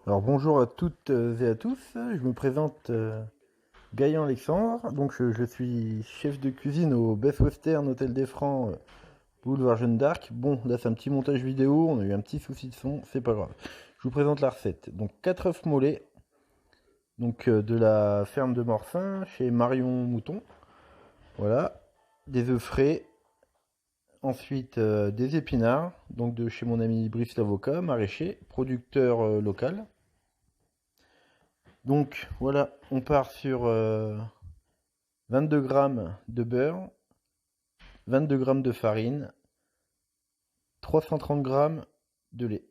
Alors bonjour à toutes et à tous, je me présente Gaëtan Alexandre, donc je suis chef de cuisine au Best Western Hôtel des Francs, boulevard Jeanne d'Arc. Bon, là c'est un petit montage vidéo, on a eu un petit souci de son, c'est pas grave. Je vous présente la recette. Donc 4 œufs mollets, donc de la ferme de Morcin, chez Marion Mouton, voilà. Des œufs frais, ensuite des épinards, donc de chez mon ami Brice l'avocat, maraîcher, producteur local. Donc voilà, on part sur 22 grammes de beurre, 22 grammes de farine, 330 grammes de lait.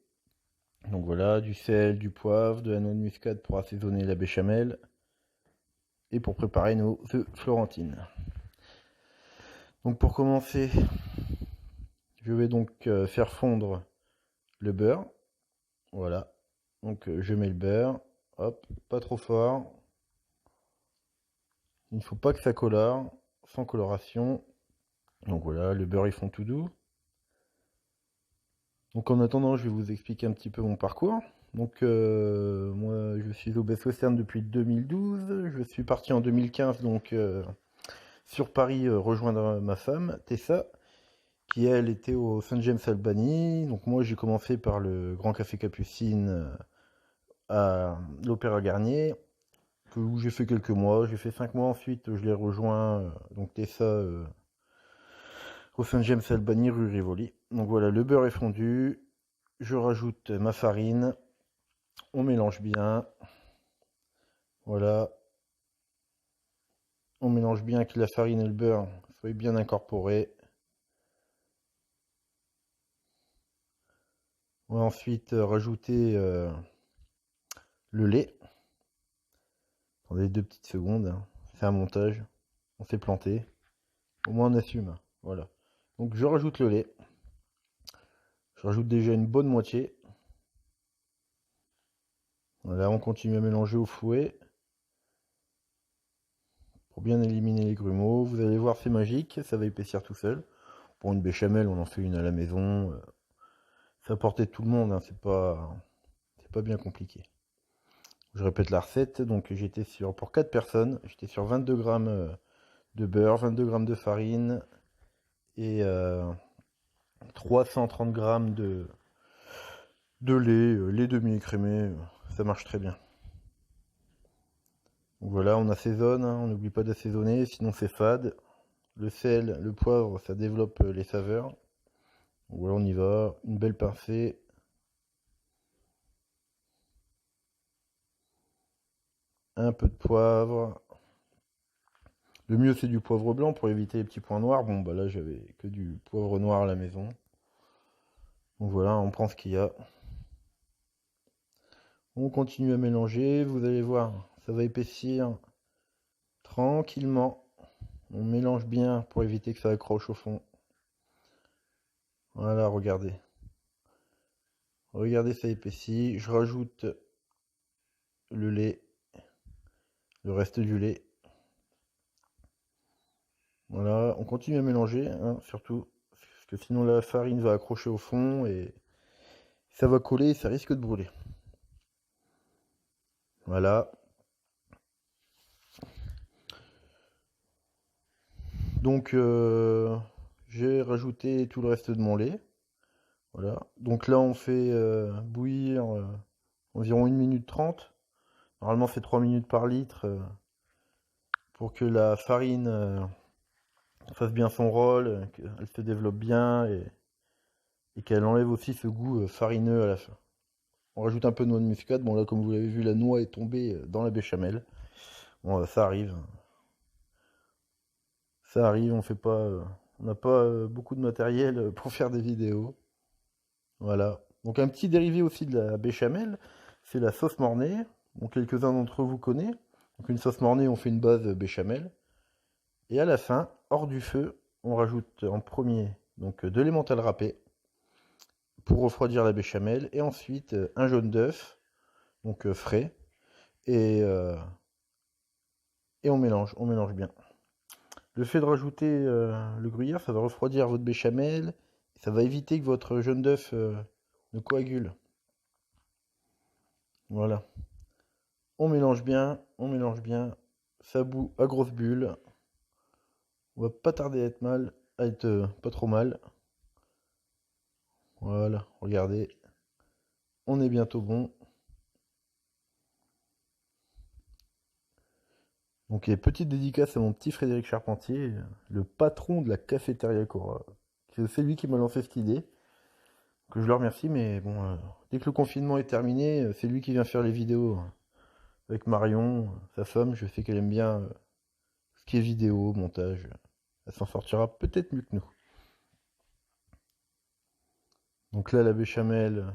Donc voilà, du sel, du poivre, de la noix de muscade pour assaisonner la béchamel et pour préparer nos œufs florentines. Donc pour commencer, je vais donc faire fondre le beurre. Voilà. Donc je mets le beurre, hop, pas trop fort. Il ne faut pas que ça colore, sans coloration. Donc voilà, le beurre il fond tout doux. Donc en attendant, je vais vous expliquer un petit peu mon parcours. Donc moi, je suis au Best Western depuis 2012. Je suis parti en 2015 donc sur Paris rejoindre ma femme Tessa, qui elle était au Saint James Albany. Donc moi, j'ai commencé par le Grand Café Capucine à l'Opéra Garnier, où j'ai fait quelques mois. J'ai fait 5 mois ensuite. Je l'ai rejoint donc Tessa au Saint James Albany rue Rivoli. Donc voilà, le beurre est fondu. Je rajoute ma farine. On mélange bien. Voilà. On mélange bien que la farine et le beurre soient bien incorporés. On va ensuite rajouter le lait. Attendez 2 petites secondes, hein. C'est un montage. On s'est planté. Au moins on assume. Voilà. Donc je rajoute le lait. Je rajoute déjà une bonne moitié. Voilà, on continue à mélanger au fouet pour bien éliminer les grumeaux. Vous allez voir, c'est magique, ça va épaissir tout seul. Pour une béchamel, on en fait une à la maison. C'est à portée de tout le monde, hein. C'est pas bien compliqué. Je répète la recette, donc j'étais sur, pour 4 personnes, j'étais sur 22 grammes de beurre, 22 grammes de farine et 330 grammes de lait, lait demi-écrémé, ça marche très bien. Donc voilà, on assaisonne, hein, on n'oublie pas d'assaisonner, sinon c'est fade. Le sel, le poivre, ça développe les saveurs. Donc voilà, on y va, une belle pincée. Un peu de poivre. Le mieux c'est du poivre blanc pour éviter les petits points noirs. Bon bah là j'avais que du poivre noir à la maison. Donc voilà, on prend ce qu'il y a. On continue à mélanger, vous allez voir, ça va épaissir tranquillement. On mélange bien pour éviter que ça accroche au fond. Voilà, regardez. Regardez, ça épaissit. Je rajoute le lait, le reste du lait. Voilà, on continue à mélanger, hein, surtout, parce que sinon la farine va accrocher au fond et ça va coller et ça risque de brûler. Voilà. Donc j'ai rajouté tout le reste de mon lait. Voilà. Donc là on fait bouillir environ 1 minute 30. Normalement c'est 3 minutes par litre pour que la farine fasse bien son rôle, qu'elle se développe bien et qu'elle enlève aussi ce goût farineux à la fin. On rajoute un peu de noix de muscade. Bon là comme vous l'avez vu, la noix est tombée dans la béchamel. Bon ça arrive. Ça arrive, on fait pas. On n'a pas beaucoup de matériel pour faire des vidéos. Voilà. Donc un petit dérivé aussi de la béchamel, c'est la sauce Mornay. Donc quelques-uns d'entre vous connaissent. Donc une sauce Mornay, on fait une base béchamel. Et à la fin, hors du feu, on rajoute en premier donc de l'emmental râpé pour refroidir la béchamel. Et ensuite un jaune d'œuf, donc frais. Et, euh, et on mélange bien. Le fait de rajouter le gruyère, ça va refroidir votre béchamel. Ça va éviter que votre jaune d'œuf ne coagule. Voilà. On mélange bien, on mélange bien. Ça bout à grosse bulle. On va pas tarder à être pas trop mal. Voilà, regardez. On est bientôt bon. Donc, petite dédicace à mon petit Frédéric Charpentier, le patron de la cafétéria Cora. C'est lui qui m'a lancé cette idée. Que je le remercie, mais bon, dès que le confinement est terminé, c'est lui qui vient faire les vidéos avec Marion, sa femme. Je sais qu'elle aime bien ce qui est vidéo, montage. Elle s'en sortira peut-être mieux que nous. Donc là, la béchamel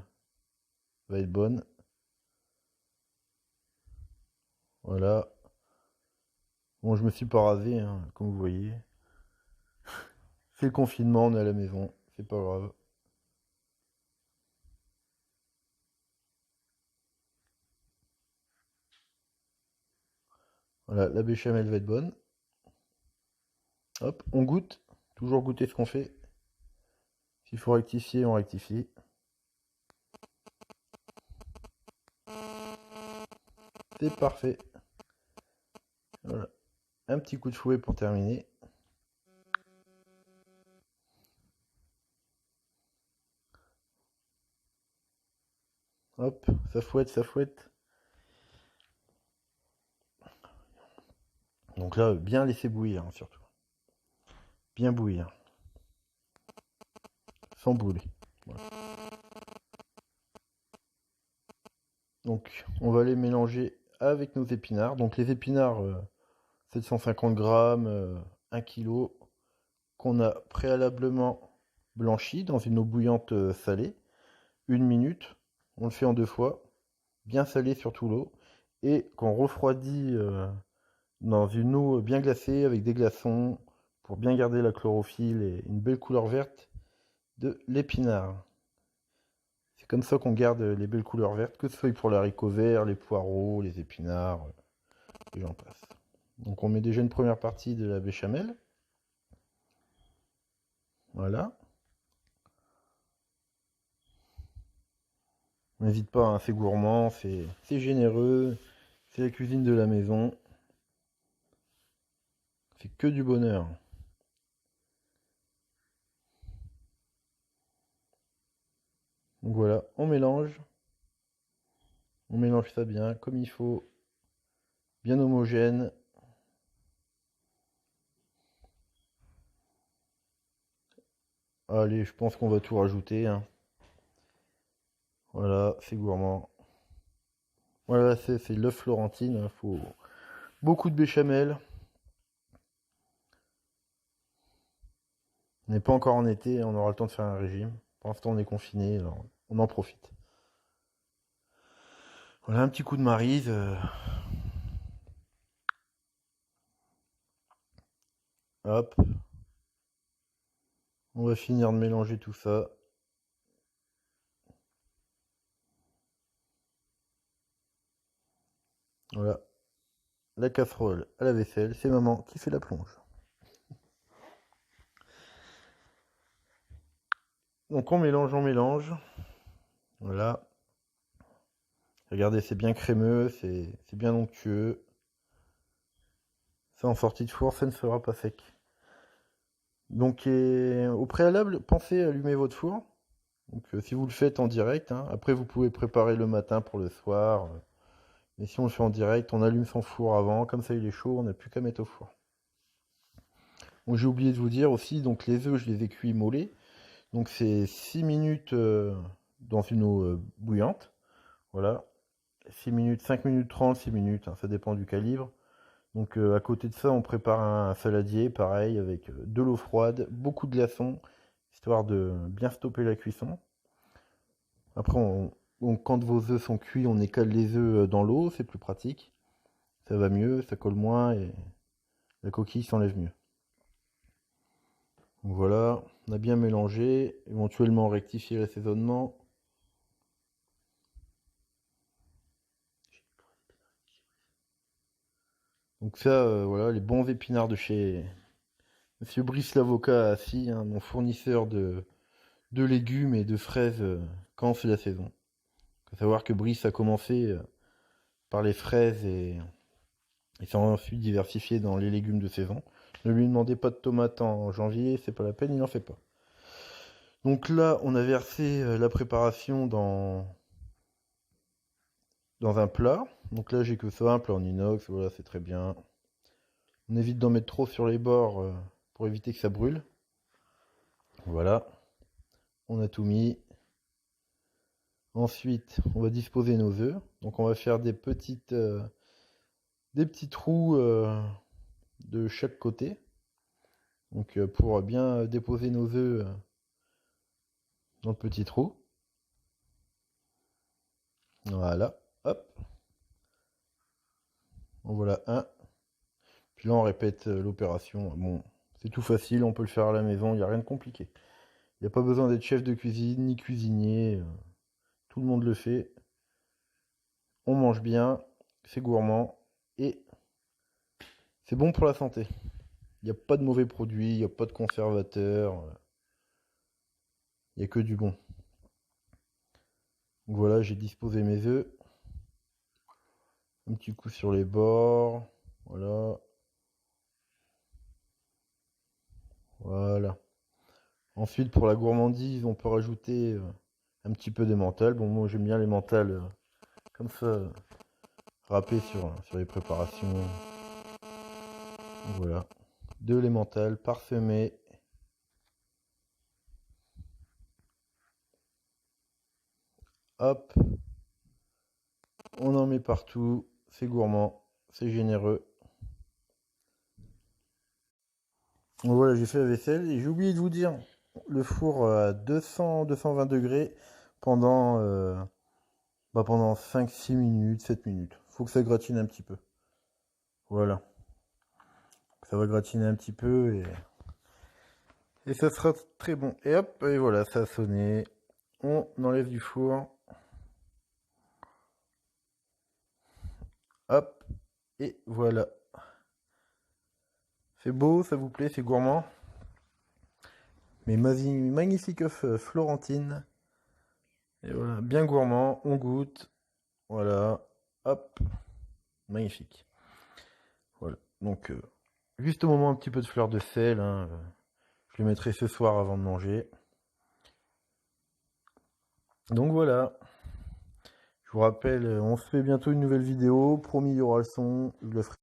va être bonne. Voilà. Bon, je me suis pas rasé, hein, comme vous voyez. C'est le confinement, on est à la maison. C'est pas grave. Voilà, la béchamel va être bonne. Hop, on goûte. Toujours goûter ce qu'on fait. S'il faut rectifier, on rectifie. C'est parfait. Voilà. Un petit coup de fouet pour terminer. Hop, ça fouette, ça fouette. Donc là, bien laisser bouillir, hein, surtout. Bien bouillir. Sans bouler. Voilà. Donc, on va les mélanger avec nos épinards. Donc, les épinards, 750 grammes, 1 kg, qu'on a préalablement blanchi dans une eau bouillante salée. 1 minute. On le fait en 2 fois. Bien salé surtout l'eau. Et qu'on refroidit dans une eau bien glacée avec des glaçons pour bien garder la chlorophylle et une belle couleur verte de l'épinard. C'est comme ça qu'on garde les belles couleurs vertes, que ce soit pour les haricots verts, les poireaux, les épinards, et j'en passe. Donc on met déjà une première partie de la béchamel. Voilà. N'hésite pas, hein, c'est gourmand, c'est généreux, c'est la cuisine de la maison. C'est que du bonheur. Donc voilà, on mélange. On mélange ça bien, comme il faut. Bien homogène. Allez, je pense qu'on va tout rajouter, hein. Voilà, c'est gourmand. Voilà, c'est l'œuf Florentine. Il faut beaucoup de béchamel. On n'est pas encore en été, on aura le temps de faire un régime. Pour l'instant, on est confiné, alors on en profite. Voilà, un petit coup de maryse. Hop. On va finir de mélanger tout ça. Voilà. La casserole à la vaisselle, c'est maman qui fait la plonge. Donc on mélange, on mélange. Voilà. Regardez, c'est bien crémeux, c'est bien onctueux. Ça en sortie de four, ça ne sera pas sec. Donc au préalable, pensez à allumer votre four. Donc si vous le faites en direct, hein, après vous pouvez préparer le matin pour le soir. Mais si on le fait en direct, on allume son four avant, comme ça il est chaud, on n'a plus qu'à mettre au four. Bon, j'ai oublié de vous dire aussi, donc les œufs, je les ai cuits mollets. Donc c'est 6 minutes dans une eau bouillante. Voilà. 6 minutes, 5 minutes 30, 6 minutes, hein, ça dépend du calibre. Donc à côté de ça, on prépare un saladier, pareil, avec de l'eau froide, beaucoup de glaçons, histoire de bien stopper la cuisson. Après, quand vos œufs sont cuits, on écale les œufs dans l'eau, c'est plus pratique. Ça va mieux, ça colle moins et la coquille s'enlève mieux. Donc voilà, on a bien mélangé, éventuellement rectifier l'assaisonnement. Donc ça, voilà, les bons épinards de chez Monsieur Brice l'avocat assis, hein, mon fournisseur de légumes et de fraises quand c'est la saison. Faut savoir que Brice a commencé par les fraises et s'est ensuite diversifié dans les légumes de saison. Ne lui demandez pas de tomates en janvier, c'est pas la peine, il n'en fait pas. Donc là, on a versé la préparation dans un plat. Donc là, j'ai que ça, un plat en inox, voilà, c'est très bien. On évite d'en mettre trop sur les bords pour éviter que ça brûle. Voilà, on a tout mis. Ensuite, on va disposer nos œufs. Donc on va faire des petits trous de chaque côté. Donc pour bien déposer nos œufs dans le petit trou. Voilà, hop. En voilà un. Puis là, on répète l'opération. Bon, c'est tout facile, on peut le faire à la maison, il n'y a rien de compliqué. Il n'y a pas besoin d'être chef de cuisine, ni cuisinier. Tout le monde le fait. On mange bien, c'est gourmand et c'est bon pour la santé. Il n'y a pas de mauvais produits, il n'y a pas de conservateurs. Il n'y a que du bon. Donc voilà, j'ai disposé mes œufs. Un petit coup sur les bords. Voilà. Voilà. Ensuite, pour la gourmandise, on peut rajouter un petit peu d'emmental. Bon, moi j'aime bien l'emmental comme ça, râpé sur les préparations. Voilà. De l'emmental parsemé. Hop. On en met partout. C'est gourmand. C'est généreux. Donc voilà, j'ai fait la vaisselle et j'ai oublié de vous dire, le four à 220 degrés pendant, pendant 5-6 minutes, 7 minutes. Faut que ça gratine un petit peu. Voilà. Ça va gratiner un petit peu et ça sera très bon. Et hop, et voilà, ça a sonné. On enlève du four. Hop, et voilà. C'est beau, ça vous plaît, c'est gourmand. Mes magnifiques œufs Florentine. Et voilà, bien gourmand, on goûte. Voilà, hop, magnifique. Voilà, donc juste au moment un petit peu de fleur de sel. Hein, je le mettrai ce soir avant de manger. Donc voilà. Je vous rappelle, on se fait bientôt une nouvelle vidéo. Promis, il y aura le son. Je le ferai.